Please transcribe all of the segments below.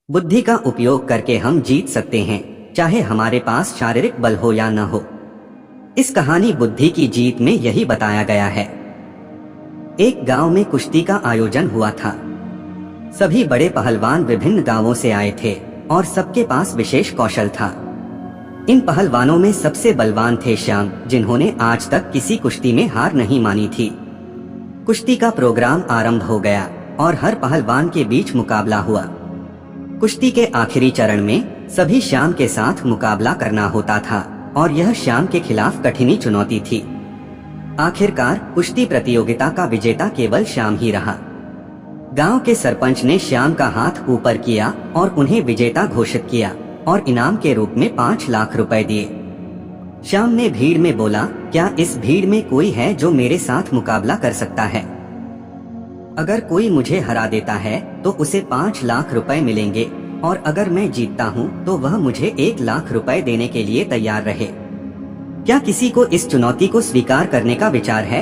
बुद्धि का उपयोग करके हम जीत सकते हैं, चाहे हमारे पास शारीरिक बल हो या न हो। इस कहानी बुद्धि की जीत में यही बताया गया है। एक गांव में कुश्ती का आयोजन हुआ था। सभी बड़े पहलवान विभिन्न गांवों से आए थे और सबके पास विशेष कौशल था। इन पहलवानों में सबसे बलवान थे श्याम, जिन्होंने आज तक किसी कुश्ती में हार नहीं मानी थी। कुश्ती का प्रोग्राम आरंभ हो गया और हर पहलवान के बीच मुकाबला हुआ। कुश्ती के आखिरी चरण में सभी श्याम के साथ मुकाबला करना होता था और यह श्याम के खिलाफ कठिन चुनौती थी। आखिरकार कुश्ती प्रतियोगिता का विजेता केवल श्याम ही रहा। गांव के सरपंच ने श्याम का हाथ ऊपर किया और उन्हें विजेता घोषित किया और इनाम के रूप में 5 लाख रुपए दिए। श्याम ने भीड़ में बोला, क्या इस भीड़ में कोई है जो मेरे साथ मुकाबला कर सकता है? अगर कोई मुझे हरा देता है तो उसे 5 लाख रुपए मिलेंगे और अगर मैं जीतता हूँ तो वह मुझे 1 लाख रुपए देने के लिए तैयार रहे। क्या किसी को इस चुनौती को स्वीकार करने का विचार है?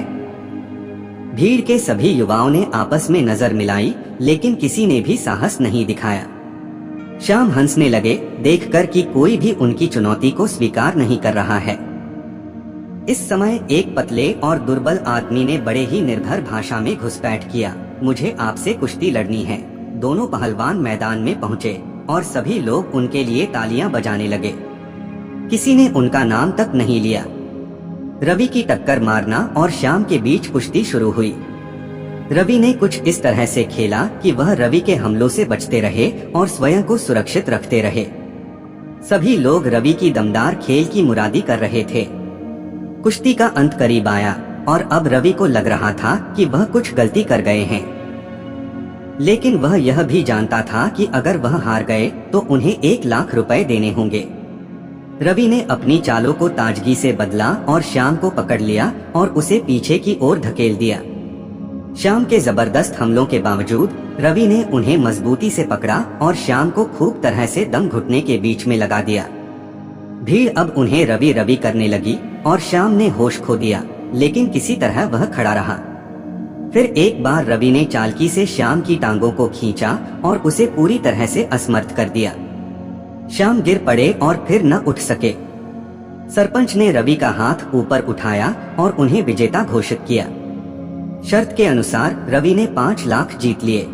भीड़ के सभी युवाओं ने आपस में नजर मिलाई, लेकिन किसी ने भी साहस नहीं दिखाया। श्याम हंसने लगे, देखकर कि कोई भी उनकी चुनौती को स्वीकार नहीं कर रहा है। इस समय एक पतले और दुर्बल आदमी ने बड़े ही निर्भर भाषा में घुसपैठ किया, मुझे आपसे कुश्ती लड़नी है। दोनों पहलवान मैदान में पहुंचे और सभी लोग उनके लिए तालियां बजाने लगे। किसी ने उनका नाम तक नहीं लिया। रवि की टक्कर मारना और श्याम के बीच कुश्ती शुरू हुई। रवि ने कुछ इस तरह से खेला कि वह रवि के हमलों से बचते रहे और स्वयं को सुरक्षित रखते रहे। सभी लोग रवि की दमदार खेल की मुरादी कर रहे थे। कुश्ती का अंत करीब आया और अब रवि को लग रहा था कि वह कुछ गलती कर गए हैं, लेकिन वह यह भी जानता था कि अगर वह हार गए तो उन्हें 1 लाख रुपए देने होंगे। रवि ने अपनी चालों को ताजगी से बदला और श्याम को पकड़ लिया और उसे पीछे की ओर धकेल दिया। श्याम के जबरदस्त हमलों के बावजूद रवि ने उन्हें मजबूती से पकड़ा और श्याम को खूब तरह से दम घुटने के बीच में लगा दिया। भीड़ अब उन्हें रवि रवि करने लगी और श्याम ने होश खो दिया, लेकिन किसी तरह वह खड़ा रहा। फिर एक बार रवि ने चालाकी से श्याम की टांगों को खींचा और उसे पूरी तरह से असमर्थ कर दिया। श्याम गिर पड़े और फिर न उठ सके। सरपंच ने रवि का हाथ ऊपर उठाया और उन्हें विजेता घोषित किया। शर्त के अनुसार रवि ने 5 लाख जीत लिए।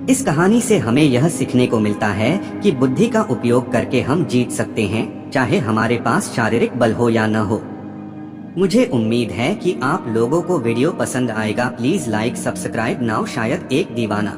इस कहानी से हमें यह सीखने को मिलता है कि बुद्धि का उपयोग करके हम जीत सकते हैं, चाहे हमारे पास शारीरिक बल हो या न हो। मुझे उम्मीद है कि आप लोगों को वीडियो पसंद आएगा। Please like subscribe now. शायद एक दीवाना।